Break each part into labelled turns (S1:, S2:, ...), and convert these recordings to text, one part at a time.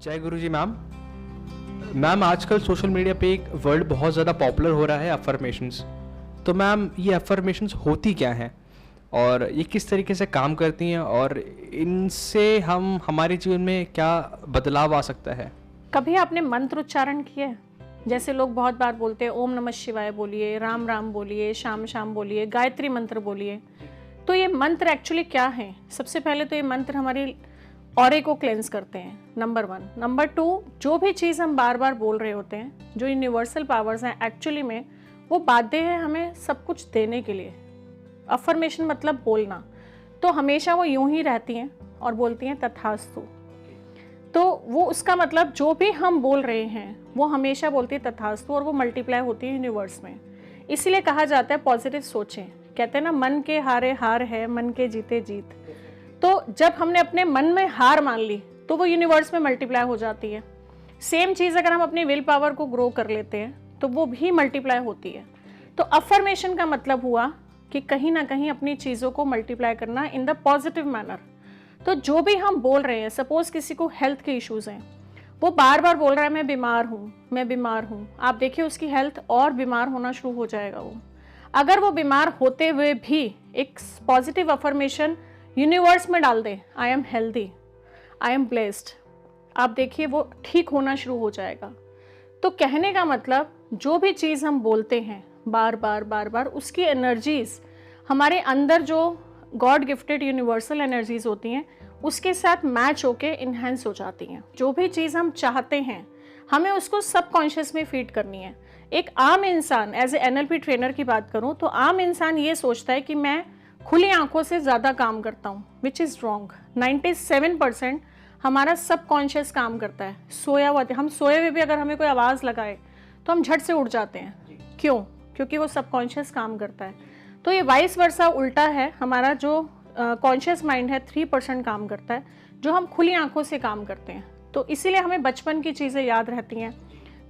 S1: जय गुरु जी ma'am. Ma'am आजकल social media पे एक वर्ड बहुत ज़्यादा पॉपुलर हो रहा है अफर्मेशंस। तो मैम ये अफर्मेशंस होती क्या हैं और ये किस तरीके से काम करती हैं और इनसे हम हमारे जीवन में क्या बदलाव आ सकता है?
S2: कभी आपने मंत्र उच्चारण किया है? जैसे लोग बहुत बार बोलते हैं ओम नमः शिवाय बोलिए, राम राम बोलिए, शाम शाम बोलिए, गायत्री मंत्र बोलिए। तो ये मंत्र एक्चुअली क्या है? सबसे पहले तो ये मंत्र हमारी ऑरे को क्लेंस करते हैं, नंबर 1। नंबर 2, जो भी चीज़ हम बार बार बोल रहे होते हैं, जो यूनिवर्सल पावर्स हैं एक्चुअली में वो बाध्य है हमें सब कुछ देने के लिए। अफर्मेशन मतलब बोलना, तो हमेशा वो यूं ही रहती हैं और बोलती हैं तथास्तु। तो वो उसका मतलब जो भी हम बोल रहे हैं वो हमेशा बोलती है तथास्तु और वो मल्टीप्लाई होती है यूनिवर्स में। इसीलिए कहा जाता है पॉजिटिव सोचें। कहते हैं ना, मन के हारे हार है, मन के जीते जीत। तो जब हमने अपने मन में हार मान ली तो वो यूनिवर्स में मल्टीप्लाई हो जाती है। सेम चीज़ अगर हम अपनी विल पावर को ग्रो कर लेते हैं तो वो भी मल्टीप्लाई होती है। तो अफर्मेशन का मतलब हुआ कि कहीं ना कहीं अपनी चीज़ों को मल्टीप्लाई करना इन द पॉजिटिव मैनर। तो जो भी हम बोल रहे हैं, सपोज किसी को हेल्थ के इश्यूज हैं, वो बार बार बोल रहा है मैं बीमार हूँ, मैं बीमार हूँ, आप देखिए उसकी हेल्थ और बीमार होना शुरू हो जाएगा। वो अगर वो बीमार होते हुए भी एक पॉजिटिव अफर्मेशन यूनिवर्स में डाल दे, I am healthy, I am blessed, आप देखिए वो ठीक होना शुरू हो जाएगा। तो कहने का मतलब जो भी चीज़ हम बोलते हैं बार बार बार बार, उसकी एनर्जीज हमारे अंदर जो गॉड गिफ्टेड यूनिवर्सल एनर्जीज होती हैं उसके साथ मैच होके इन्हेंस हो जाती हैं। जो भी चीज़ हम चाहते हैं हमें उसको सबकॉन्शियस में फीड करनी है। एक आम इंसान, एज ए NLP ट्रेनर की बात करूं तो आम इंसान ये सोचता है कि मैं खुली आंखों से ज़्यादा काम करता हूँ, विच इज़ रॉन्ग। 97% हमारा सबकॉन्शियस काम करता है। सोया हुआ, हम सोए हुए भी अगर हमें कोई आवाज़ लगाए तो हम झट से उठ जाते हैं। क्यों? क्योंकि वो सबकॉन्शियस काम करता है। तो ये वाइस वर्सा उल्टा है। हमारा जो कॉन्शियस माइंड है 3% काम करता है, जो हम खुली आंखों से काम करते हैं। तो इसीलिए हमें बचपन की चीज़ें याद रहती हैं।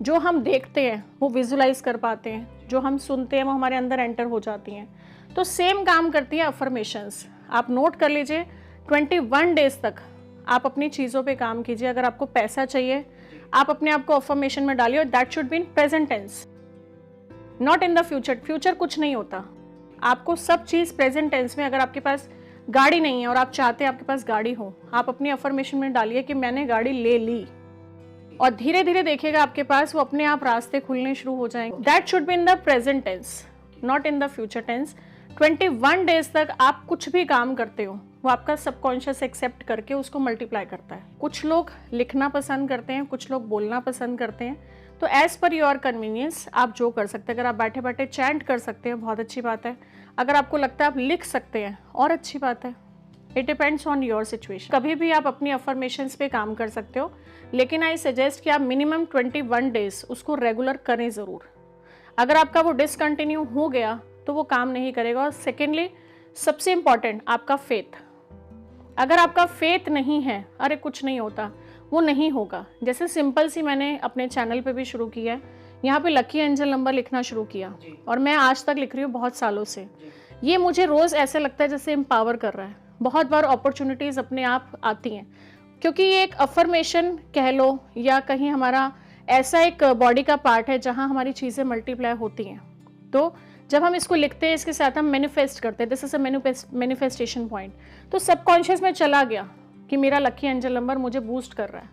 S2: जो हम देखते हैं वो विजुलाइज कर पाते हैं, जो हम सुनते हैं वो हमारे अंदर एंटर हो जाती हैं। तो सेम काम करती है अफर्मेशंस। आप नोट कर लीजिए, 21 डेज तक आप अपनी चीज़ों पे काम कीजिए। अगर आपको पैसा चाहिए आप अपने आप को अफर्मेशन में डालिए, और that should be in present tense, not in the future. Future कुछ नहीं होता, आपको सब चीज़ प्रेजेंट टेंस में। अगर आपके पास गाड़ी नहीं है और आप चाहते हैं आपके पास गाड़ी हो, आप अपनी अफर्मेशन में डालिए कि मैंने गाड़ी ले ली, और धीरे धीरे देखिएगा आपके पास वो अपने आप रास्ते खुलने शुरू हो जाएंगे। That should be in the present tense, not in the future tense. 21 days तक आप कुछ भी काम करते हो वो आपका सबकॉन्शियस एक्सेप्ट करके उसको मल्टीप्लाई करता है। कुछ लोग लिखना पसंद करते हैं, कुछ लोग बोलना पसंद करते हैं। तो एज पर योर कन्वीनियंस आप जो कर सकते हैं। अगर आप बैठे बैठे चैंट कर सकते हैं बहुत अच्छी बात है। अगर आपको लगता है आप लिख सकते हैं और अच्छी बात है। It depends on your situation. कभी भी आप अपनी अफर्मेशंस पे काम कर सकते हो, लेकिन आई सजेस्ट कि आप मिनिमम 21 डेज उसको रेगुलर करें ज़रूर। अगर आपका वो डिसकंटिन्यू हो गया तो वो काम नहीं करेगा। और सेकेंडली सबसे इम्पॉर्टेंट, आपका फेथ। अगर आपका फेथ नहीं है, अरे कुछ नहीं होता, वो नहीं होगा। जैसे सिंपल सी मैंने अपने चैनल पे भी शुरू किया है, यहाँ पे लकी एंजल नंबर लिखना शुरू किया और मैं आज तक लिख रही हूँ बहुत सालों से। ये मुझे रोज़ ऐसे लगता है जैसे एम्पावर कर रहा है। बहुत बार अपॉर्चुनिटीज़ अपने आप आती हैं, क्योंकि ये एक अफर्मेशन कह लो या कहीं हमारा ऐसा एक बॉडी का पार्ट है जहाँ हमारी चीज़ें मल्टीप्लाई होती हैं। तो जब हम इसको लिखते हैं इसके साथ हम मैनिफेस्ट करते हैं, this is a manifestation point. तो सबकॉन्शियस में चला गया कि मेरा लकी एंजल नंबर मुझे बूस्ट कर रहा है।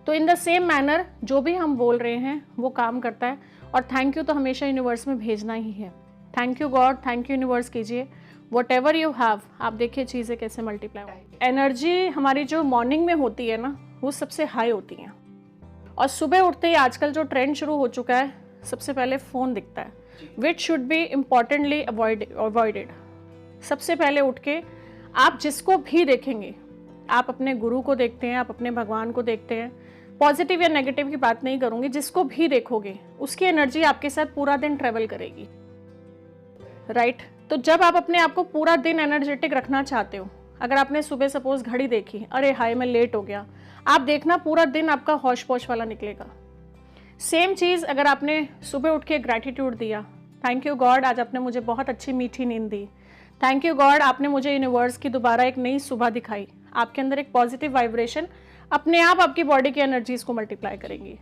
S2: तो इन द सेम मैनर जो भी हम बोल रहे हैं वो काम करता है। और थैंक यू तो हमेशा यूनिवर्स में भेजना ही है। Thank you God, thank you universe कीजिए। वट एवर यू हैव, आप देखिए चीज़ें कैसे मल्टीप्लाई होती है। एनर्जी हमारी जो मॉर्निंग में होती है ना, वो सबसे हाई होती हैं। और सुबह उठते ही आजकल जो ट्रेंड शुरू हो चुका है, सबसे पहले फ़ोन दिखता है, which should be importantly avoided. सबसे पहले उठ के आप जिसको भी देखेंगे, आप अपने गुरु को देखते हैं, आप अपने भगवान को देखते हैं, पॉजिटिव या नेगेटिव की बात नहीं करूँगी, जिसको भी देखोगे उसकी एनर्जी आपके साथ पूरा दिन ट्रेवल करेगी, राइट। तो जब आप अपने आप को पूरा दिन एनर्जेटिक रखना चाहते हो, अगर आपने सुबह सपोज घड़ी देखी, अरे हाय मैं लेट हो गया, आप देखना पूरा दिन आपका हौश पौश वाला निकलेगा। सेम चीज़ अगर आपने सुबह उठ के ग्रैटिट्यूड दिया, थैंक यू गॉड आज आपने मुझे बहुत अच्छी मीठी नींद दी, थैंक यू गॉड आपने मुझे यूनिवर्स की दोबारा एक नई सुबह दिखाई, आपके अंदर एक पॉजिटिव वाइब्रेशन अपने आप आपकी बॉडी की एनर्जीज को मल्टीप्लाई करेंगी।